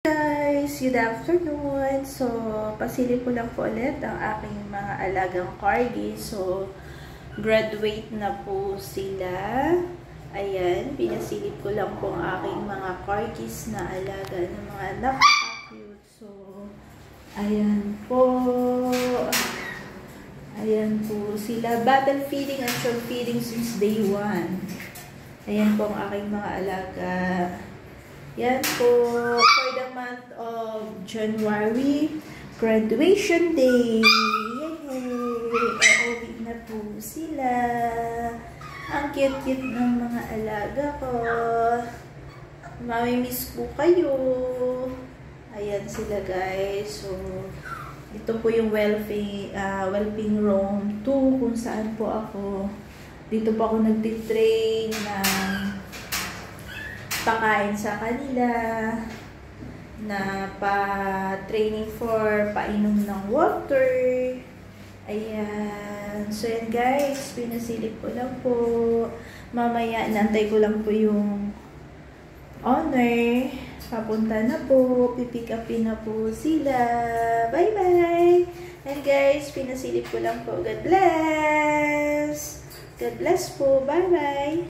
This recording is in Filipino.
Guys, good afternoon. So, pasilip ko lang po ulit ang aking mga alagang corgi. So, graduate na po sila. Ayan, pinasilip ko lang po ang aking mga corgis na alaga ng mga napaka-cute. So, ayan po. Ayan po sila. Battle feeding and show feeding since day 1. Ayan po ang aking mga alaga. Yan po, for the month of January, graduation day. Yay! Uuwi na po sila. Ang cute-cute ng mga alaga ko. Mamimiss po kayo. Ayan sila guys. So, ito po yung whelping room 2 kung saan po ako. Dito po ako nagtitrain ng pakain sa kanila, na pa-training for painom ng water. Ayan. So, yan guys. Pinasilip ko lang po. Mamaya, nantay ko lang po yung owner. Papunta na po. Pipick upin na po sila. Bye-bye! And guys, pinasilip ko lang po. God bless! God bless po. Bye-bye!